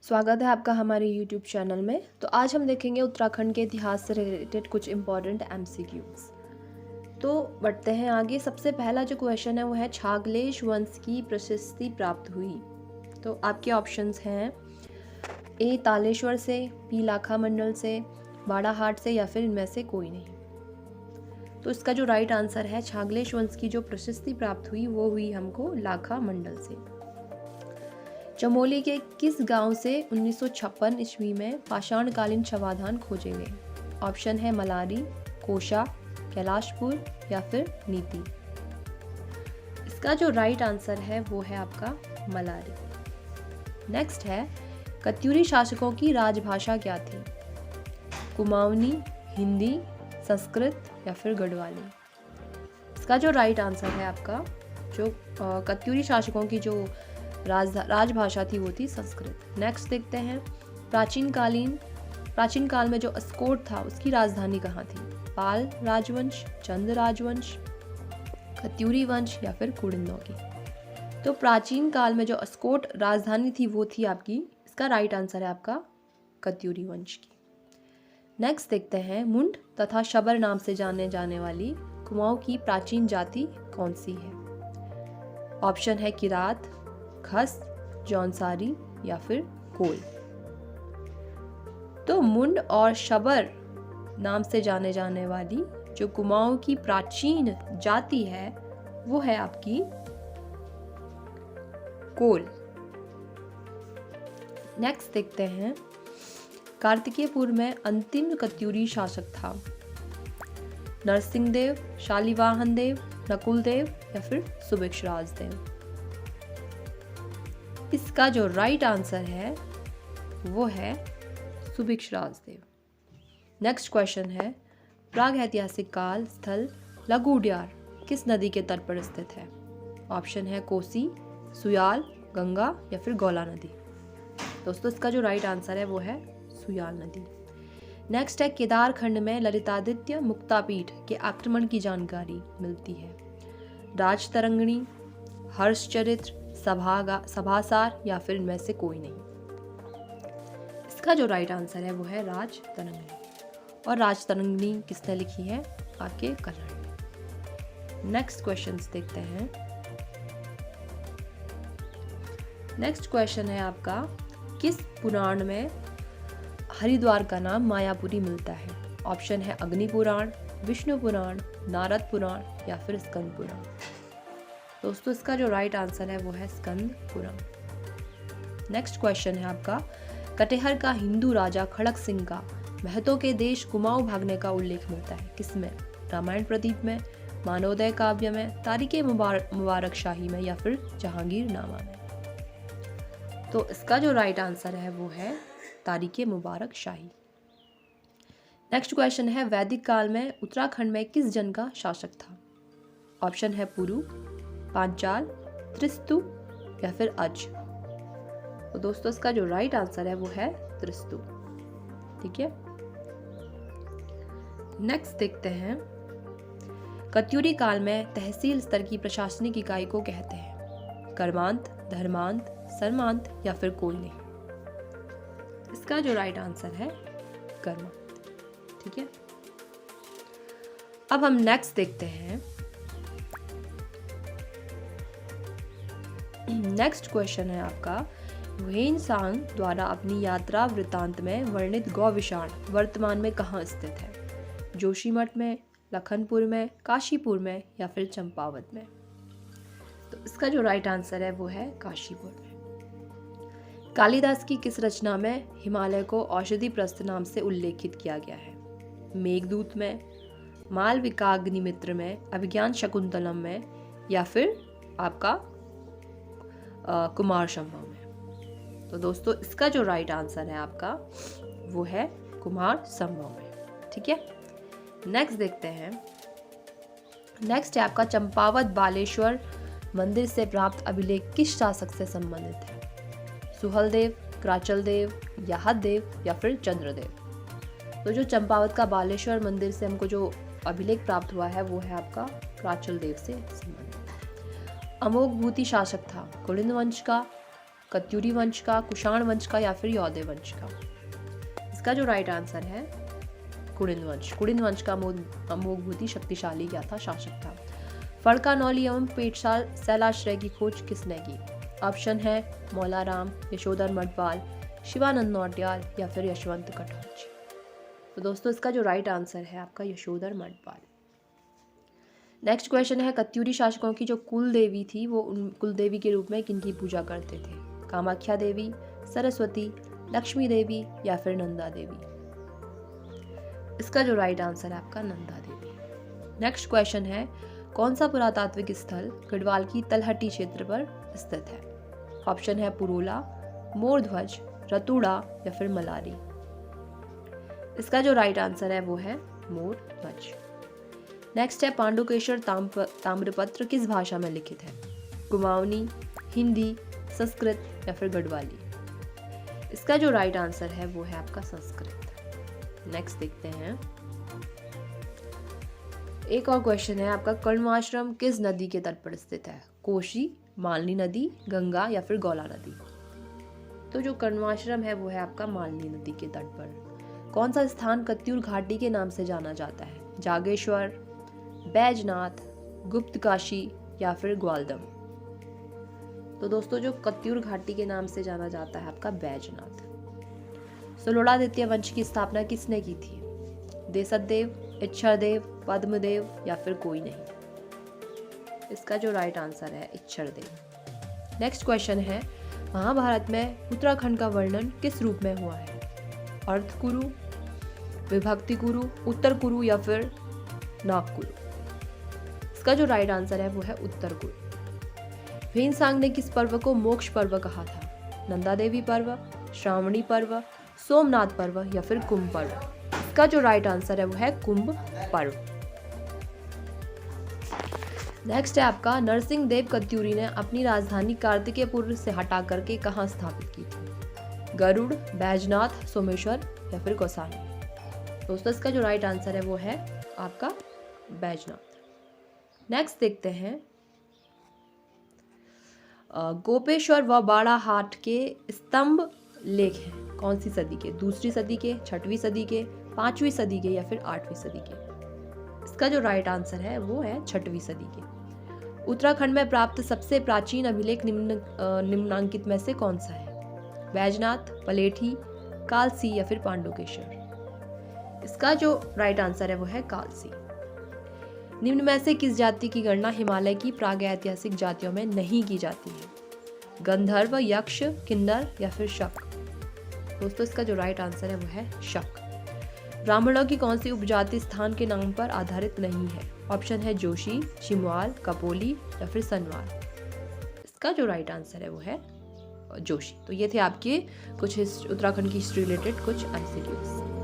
स्वागत है आपका हमारे YouTube चैनल में। तो आज हम देखेंगे उत्तराखंड के इतिहास से रिलेटेड कुछ इम्पॉर्टेंट MCQs। तो बढ़ते हैं आगे। सबसे पहला जो क्वेश्चन है वो है छागलेश वंश की प्रशस्ति प्राप्त हुई। तो आपके ऑप्शंस हैं ए तालेश्वर से, बी लाखा मंडल से, बाड़ाहाट से या फिर इनमें से कोई नहीं। तो इसका जो राइट आंसर है छागलेश वंश की जो प्रशस्ति प्राप्त हुई वो हुई हमको लाखा मंडल से। चमोली के किस गांव से 1956 ईस्वी में पाषाणकालीन शवाधान खोजे गए? ऑप्शन है मलारी, कोशा, कैलाशपुर या फिर नीति। इसका जो राइट आंसर है वो है आपका मलारी। नेक्स्ट है कत्यूरी शासकों की राजभाषा क्या थी? कुमाऊनी, हिंदी, संस्कृत या फिर गढ़वाली। इसका जो राइट आंसर है आपका जो कत्यूरी शासकों की जो राजभाषा थी वो थी संस्कृत। नेक्स्ट देखते हैं प्राचीन काल में जो अस्कोट था उसकी राजधानी कहाँ थी? पाल राजवंश, चंद राजवंश, कत्यूरी वंश या फिर कुड़िन्नों की। तो प्राचीन काल में जो अस्कोट राजधानी थी वो थी आपकी, इसका राइट आंसर है आपका कत्यूरी वंश की। नेक्स्ट देखते हैं मुंड तथा शबर नाम से जाने जाने वाली कुमाऊं की प्राचीन जाति कौन सी है? ऑप्शन है किरात, खस, जौनसारी या फिर कोल। तो मुंड और शबर नाम से जाने जाने वाली जो कुमाऊं की प्राचीन जाति है वो है आपकी कोल। नेक्स्ट देखते हैं कार्तिकेयपुर में अंतिम कत्यूरी शासक था? नरसिंह देव, शालिवाहन देव, नकुल देव या फिर सुभिक्षराज देव। इसका जो राइट आंसर है वो है सुभिक्षराज देव। नेक्स्ट क्वेश्चन है प्राग ऐतिहासिक काल स्थल लघु उड्यार किस नदी के तट पर स्थित है? ऑप्शन है कोसी, सुयाल, गंगा या फिर गौला नदी। दोस्तों इसका जो राइट आंसर है वो है सुयाल नदी। नेक्स्ट है केदारखंड में ललितादित्य मुक्तापीठ के आक्रमण की जानकारी मिलती है? राज तरंगिणी, हर्षचरित्र, सभासार या फिर इनमें से कोई नहीं। इसका जो राइट आंसर है वो है राज तरंगिणी। और राज तरंगिणी किसने लिखी है? आपके कर्ण ने। नेक्स्ट क्वेश्चंस देखते हैं। नेक्स्ट क्वेश्चन है आपका किस पुराण में हरिद्वार का नाम मायापुरी मिलता है? ऑप्शन है अग्नि पुराण, विष्णु पुराण, नारद पुराण या फिर स्कंद पुराण। दोस्तों इसका जो राइट आंसर है वो है स्कंद पुराण। नेक्स्ट क्वेश्चन है आपका कटेहर का हिंदू राजा खड़क सिंह का महतो के देश कुमाऊं भागने का उल्लेख मिलता है किसमें? रामायण प्रदीप में, मानवोदय काव्य में, तारीखे मुबारक शाही में या फिर जहांगीर नामा में। तो इसका जो राइट आंसर है वो है तारीखे मुबारक शाही। नेक्स्ट क्वेश्चन है वैदिक काल में उत्तराखंड में किस जन का शासक था? ऑप्शन है पुरु, पांचाल, त्रिस्तु या फिर अज। तो दोस्तों इसका जो राइट आंसर है वो है त्रिस्तु। ठीक है। नेक्स्ट देखते हैं कत्यूरी काल में तहसील स्तर की प्रशासनिक इकाई को कहते हैं? कर्मांत, धर्मांत, सर्मांत या फिर कोई नहीं। इसका जो राइट आंसर है कर्मांत। ठीक है। अब हम नेक्स्ट देखते हैं। नेक्स्ट क्वेश्चन है आपका ह्वेनसांग द्वारा अपनी यात्रा वृत्तांत में वर्णित गौविशाण वर्तमान में कहाँ स्थित है? जोशीमठ में, लखनपुर में, काशीपुर में या फिर चंपावत में। तो इसका जो राइट आंसर है वो है काशीपुर में। कालिदास की किस रचना में हिमालय को औषधि प्रस्थ नाम से उल्लेखित किया गया है? मेघदूत में, मालविकाग्निमित्र में, अभिज्ञान शकुंतलम में या फिर आपका कुमार संभव में। तो दोस्तों इसका जो राइट आंसर है आपका वो है कुमार संभव में। ठीक है। नेक्स्ट देखते हैं। नेक्स्ट है आपका चंपावत बालेश्वर मंदिर से प्राप्त अभिलेख किस शासक से संबंधित है? सुहलदेव, क्राचलदेव, याहददेव या फिर चंद्रदेव। तो जो चंपावत का बालेश्वर मंदिर से हमको जो अभिलेख प्राप्त हुआ है वो है आपका क्राचलदेव से संबंधित। अमोघ भूति शासक था कुलिन वंश का, कत्यूरी वंश का, कुषाण वंश का या फिर यौधेय वंश का? इसका जो राइट आंसर है कुडिन वंश। कुडिन वंश का बहुत ही शक्तिशाली क्या था, शासक था। फड़कानौली एवं पेटशाल शैलाश्रय की खोज किसने की? ऑप्शन है मौलाराम, यशोधर मठपाल, शिवानंद नौटियाल या फिर यशवंत कटोच। तो दोस्तों इसका जो राइट आंसर है आपका यशोधर मठपाल। नेक्स्ट क्वेश्चन है कत्यूरी शासकों की जो कुल देवी थी वो उन कुल देवी के रूप में किनकी पूजा करते थे? कामाख्या देवी, सरस्वती, लक्ष्मी देवी या फिर नंदा देवी? इसका जो राइट आंसर है आपका नंदा देवी। नेक्स्ट क्वेश्चन है कौन सा पुरातात्विक स्थल गढ़वाल की तलहटी क्षेत्र पर स्थित है? ऑप्शन है पुरोला, मोरध्वज, रतुड़ा या फिर मलारी? इसका जो राइट आंसर है वो है मोरध्वज। नेक्स्ट है पांडुकेश्वर ताम्रपत्र किस भाषा में लिखित है? कुमाऊनी, हिंदी, संस्कृत या फिर गढ़वाली? इसका जो राइट आंसर है वो है आपका संस्कृत। नेक्स्ट देखते हैं, एक और क्वेश्चन है आपका कण्वाश्रम किस नदी के तट पर स्थित है? कोशी, मालनी नदी, गंगा या फिर गौला नदी? तो जो कण्वाश्रम है वो है आपका मालनी नदी के तट पर। कौन सा स्थान कत्यूर घाटी के नाम से जाना जाता है? जागेश्वर, बैजनाथ, गुप्त काशी या फिर ग्वालदम? तो दोस्तों जो कत्यूर घाटी के नाम से जाना जाता है आपका बैजनाथ। सुलोड़ादित्य वंश की स्थापना किसने की थी? देसदेव, इच्छरदेव, पद्मदेव या फिर कोई नहीं? इसका जो राइट आंसर है इच्छरदेव। नेक्स्ट क्वेश्चन है महाभारत में उत्तराखंड का वर्णन किस रूप में हुआ है? अर्थ कुरु, विभक्ति कुरु, उत्तर कुरु या फिर नागकुरु? इसका जो राइट आंसर है वो है उत्तर कुरु। भीमसांग ने किस पर्व को मोक्ष पर्व कहा था? नंदा देवी पर्व, श्रावणी पर्व, सोमनाथ पर्व या फिर कुंभ पर्व? इसका जो राइट आंसर है वो है कुंभ पर्व। नेक्स्ट है आपका नरसिंह देव कत्यूरी ने अपनी राजधानी कार्तिकेयपुर से हटा करके कहाँ स्थापित की थी? गरुड़, बैजनाथ, सोमेश्वर या फिर कौसानी? दोस्तों इसका जो राइट आंसर है वो है आपका बैजनाथ। नेक्स्ट देखते हैं गोपेश्वर व बाड़ाहाट के स्तंभ लेख हैं कौन सी सदी के? दूसरी सदी के, छठवीं सदी के, पांचवी सदी के या फिर आठवीं सदी के? इसका जो राइट आंसर है वो है छठवीं सदी के। उत्तराखंड में प्राप्त सबसे प्राचीन अभिलेख निम्नांकित में से कौन सा है? बैजनाथ, पलेठी, कालसी या फिर पांडुकेश्वर? इसका जो राइट आंसर है वो है कालसी। निम्न में से किस जाति की गणना हिमालय की प्रागैतिहासिक जातियों में नहीं की जाती है? गंधर्व, यक्ष, किन्नर या फिर शक? दोस्तों इसका जो राइट आंसर है वो है शक। ब्राह्मणों की कौन सी उपजाति स्थान के नाम पर आधारित नहीं है? ऑप्शन है जोशी, चिमवाल, कपोली या फिर सनवाल? इसका जो राइट आंसर है वो है जोशी। तो ये थे आपके कुछ उत्तराखंड की हिस्ट्री रिलेटेड कुछ MCQs।